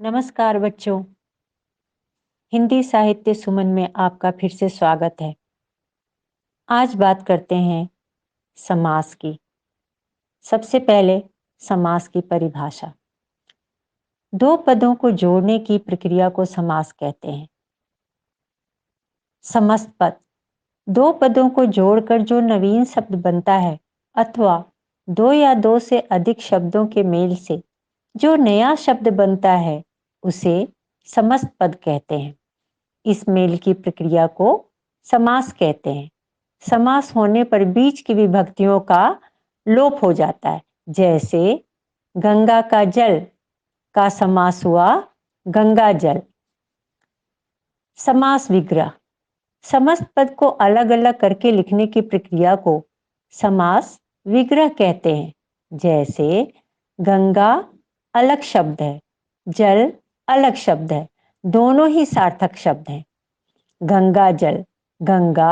नमस्कार बच्चों। हिंदी साहित्य सुमन में आपका फिर से स्वागत है। आज बात करते हैं समास की। सबसे पहले समास की परिभाषा। दो पदों को जोड़ने की प्रक्रिया को समास कहते हैं। समस्त पद, दो पदों को जोड़कर जो नवीन शब्द बनता है अथवा दो या दो से अधिक शब्दों के मेल से जो नया शब्द बनता है उसे समस्त पद कहते हैं। इस मेल की प्रक्रिया को समास कहते हैं। समास होने पर बीच की विभक्तियों का लोप हो जाता है। जैसे गंगा का जल का समास हुआ गंगा जल। समास विग्रह, समस्त पद को अलग अलग करके लिखने की प्रक्रिया को समास विग्रह कहते हैं। जैसे गंगा अलग शब्द है, जल अलग शब्द है, दोनों ही सार्थक शब्द हैं। गंगा जल, गंगा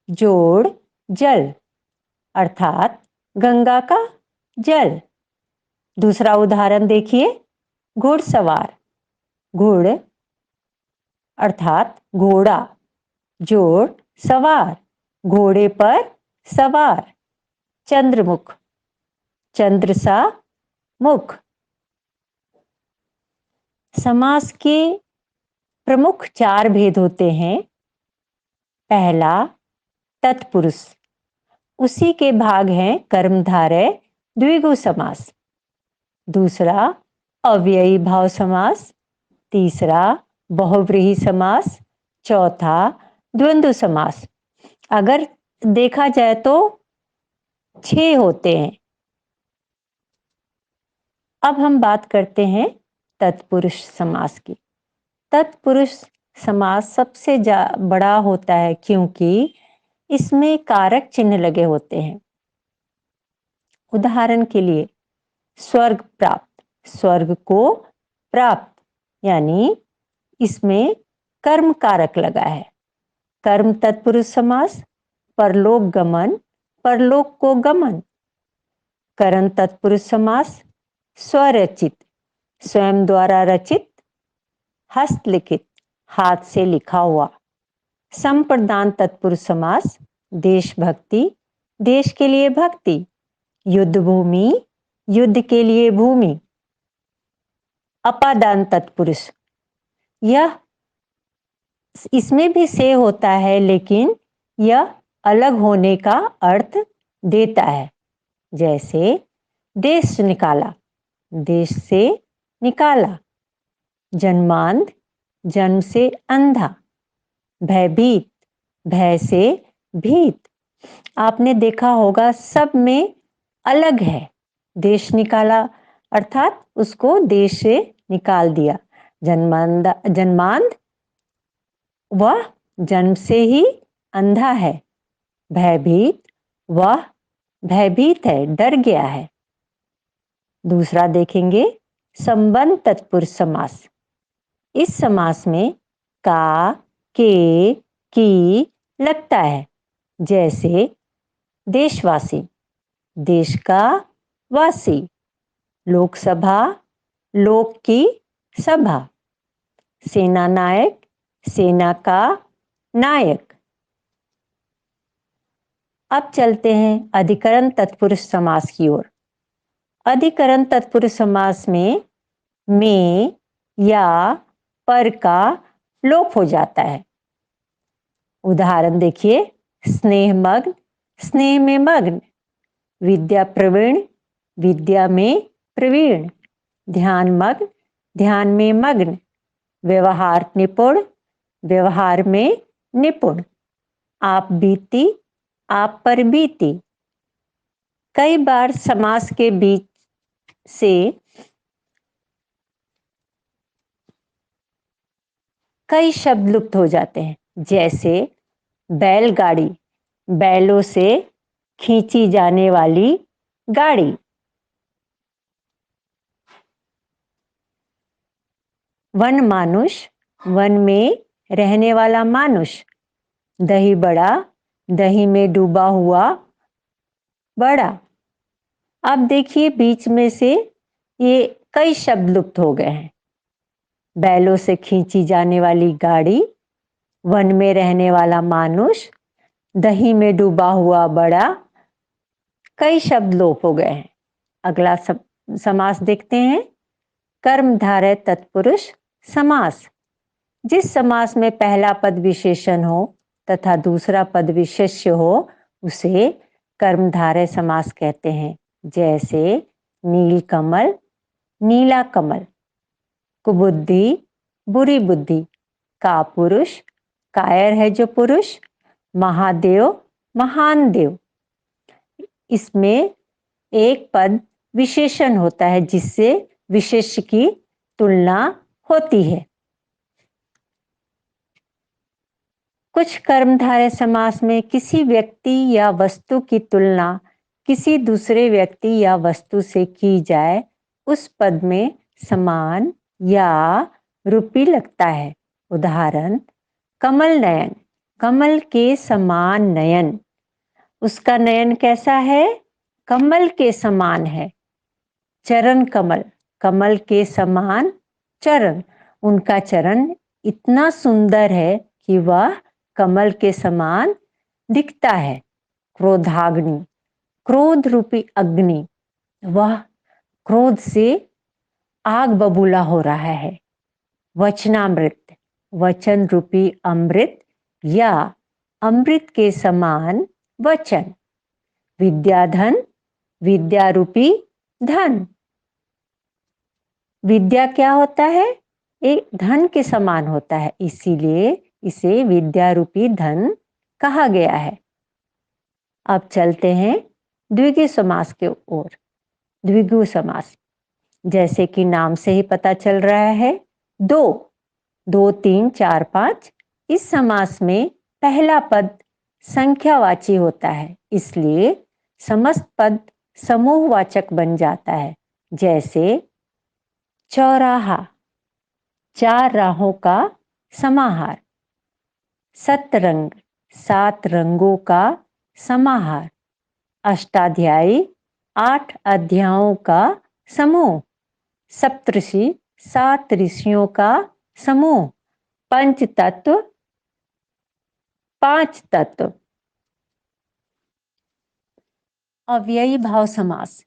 जोड़ जल अर्थात गंगा का जल। दूसरा उदाहरण देखिए, घुड़सवार, घुड़ अर्थात घोड़ा, जोड़ सवार, घोड़े पर सवार। चंद्रमुख, चंद्र सा मुख। समास के प्रमुख चार भेद होते हैं। पहला तत्पुरुष, उसी के भाग हैं कर्मधारय द्विगु समास। दूसरा अव्ययी भाव समास। तीसरा बहुव्रीहि समास। चौथा द्वंद्व समास। अगर देखा जाए तो 6 होते हैं। अब हम बात करते हैं तत्पुरुष समास की। तत्पुरुष समास सबसे बड़ा होता है क्योंकि इसमें कारक चिन्ह लगे होते हैं। उदाहरण के लिए स्वर्ग प्राप्त, स्वर्ग को प्राप्त यानी इसमें कर्म कारक लगा है। कर्म तत्पुरुष समास। परलोक गमन, परलोक को गमन। करण तत्पुरुष समास। स्वरचित, स्वयं द्वारा रचित। हस्तलिखित, हाथ से लिखा हुआ। संप्रदान तत्पुरुष समास। देशभक्ति, देश के लिए भक्ति। युद्ध भूमि, युद्ध के लिए भूमि। अपादान तत्पुरुष, यह इसमें भी से होता है लेकिन यह अलग होने का अर्थ देता है। जैसे देश निकाला, देश से निकाला। जन्मांध, जन्म से अंधा। भयभीत, भय से भीत। आपने देखा होगा सब में अलग है। देश निकाला अर्थात उसको देश से निकाल दिया। जन्मांध वह जन्म से ही अंधा है। भयभीत वह भयभीत है, डर गया है। दूसरा देखेंगे संबंध तत्पुरुष समास। इस समास में का, के, की लगता है। जैसे देशवासी, देश का वासी। लोकसभा, लोक की सभा। सेना नायक, सेना का नायक। अब चलते हैं अधिकरण तत्पुरुष समास की ओर। अधिकरण तत्पुरुष समास में या पर का लोप हो जाता है। उदाहरण देखिए, स्नेहमग्न, स्नेह में मग्न। विद्या प्रवीण, विद्या में प्रवीण। ध्यान मग्न, ध्यान में मग्न। व्यवहार निपुण, व्यवहार में निपुण। आप बीती, आप पर बीती। कई बार समास के बीच से कई शब्द लुप्त हो जाते हैं। जैसे बैलगाड़ी, बैलों से खींची जाने वाली गाड़ी। वन मानुष, वन में रहने वाला मानुष। दही बड़ा, दही में डूबा हुआ बड़ा। अब देखिए बीच में से ये कई शब्द लुप्त हो गए हैं। बैलों से खींची जाने वाली गाड़ी, वन में रहने वाला मानुष, दही में डूबा हुआ बड़ा। कई शब्द लोप हो गए हैं। अगला समास देखते हैं। कर्मधारय तत्पुरुष समास। जिस समास में पहला पद विशेषण हो तथा दूसरा पद विशेष्य हो उसे कर्मधारय समास कहते हैं। जैसे नीलकमल, नीला कमल। कुबुद्धि, बुरी बुद्धि। कापुरुष, कायर है जो पुरुष। महादेव, महान देव। इसमें एक पद विशेषण होता है जिससे विशेष्य की तुलना होती है। कुछ कर्मधारय समास में किसी व्यक्ति या वस्तु की तुलना किसी दूसरे व्यक्ति या वस्तु से की जाए उस पद में समान या रूपी लगता है। उदाहरण, कमल नयन, कमल के समान नयन। उसका नयन कैसा है? कमल के समान है। चरण कमल, कमल के समान चरण। उनका चरण इतना सुंदर है कि वह कमल के समान दिखता है। क्रोधाग्नि, क्रोध रूपी अग्नि, वह क्रोध से आग बबूला हो रहा है। वचनामृत, वचन रूपी अमृत या अमृत के समान वचन। विद्याधन, विद्या रूपी धन। विद्या क्या होता है? एक धन के समान होता है, इसीलिए इसे विद्या रूपी धन कहा गया है। अब चलते हैं द्विगु समास के ओर। द्विगु समास, जैसे कि नाम से ही पता चल रहा है, दो, दो, तीन, चार, पांच। इस समास में पहला पद संख्यावाची होता है, इसलिए समस्त पद समूहवाचक बन जाता है। जैसे चौराहा, चार राहों का समाहार। सतरंग, सात रंगों का समाहार। अष्टाध्यायी, आठ अध्यायों का समूह। सप्तऋषि, सात ऋषियों का समूह। पंच तत्व, पांच तत्व। अव्ययी भाव समास।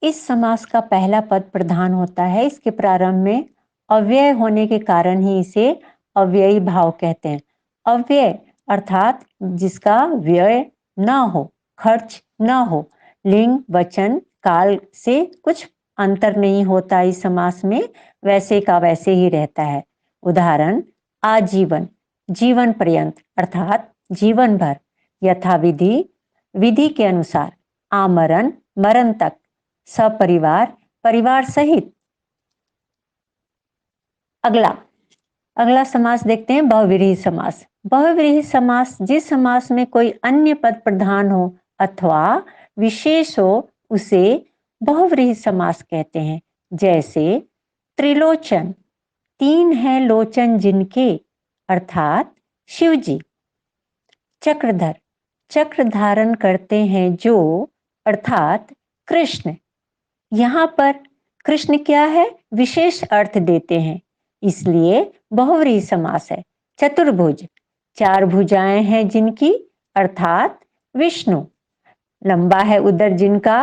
इस समास का पहला पद प्रधान होता है। इसके प्रारंभ में अव्यय होने के कारण ही इसे अव्ययी भाव कहते हैं। अव्यय अर्थात जिसका व्यय न हो, खर्च न हो। लिंग, वचन, काल से कुछ अंतर नहीं होता इस समास में, वैसे का वैसे ही रहता है। उदाहरण, आजीवन, जीवन पर्यंत अर्थात जीवन भर। यथाविधि, विधि के अनुसार। आमरण, मरण तक। सपरिवार, परिवार सहित। अगला समास देखते हैं, बहुव्रीहि समास। बहुव्रीहि समास जिस समास में कोई अन्य पद प्रधान हो अथवा विशेष हो उसे बहुव्रीहि समास कहते हैं। जैसे त्रिलोचन, तीन है लोचन जिनके, अर्थात शिव जी। चक्रधर, चक्र धारण करते हैं जो, अर्थात कृष्ण। यहां पर कृष्ण क्या है? विशेष अर्थ देते हैं, इसलिए बहुव्रीहि समास है। चतुर्भुज, चार भुजाएं हैं जिनकी, अर्थात विष्णु। लंबा है उदर जिनका,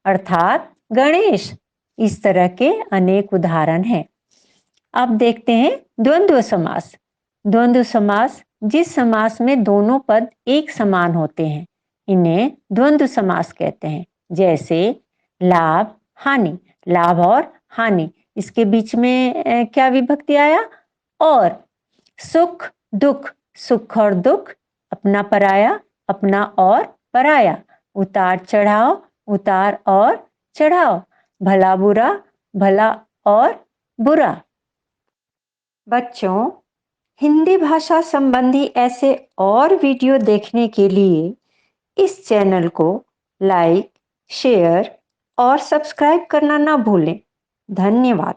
अर्थात गणेश। इस तरह के अनेक उदाहरण हैं। अब देखते हैं द्वंद्व समास। द्वंद्व समास जिस समास में दोनों पद एक समान होते हैं, इन्हें द्वंद्व समास कहते हैं। जैसे लाभ, हानि, लाभ और हानि, इसके बीच में क्या विभक्ति आया? और। सुख, दुख, सुख और दुख। अपना पराया, अपना और पराया। उतार चढ़ाव, उतार और चढ़ाव। भला बुरा, भला और बुरा। बच्चों, हिंदी भाषा संबंधी ऐसे और वीडियो देखने के लिए इस चैनल को लाइक, शेयर और सब्सक्राइब करना ना भूलें। धन्यवाद।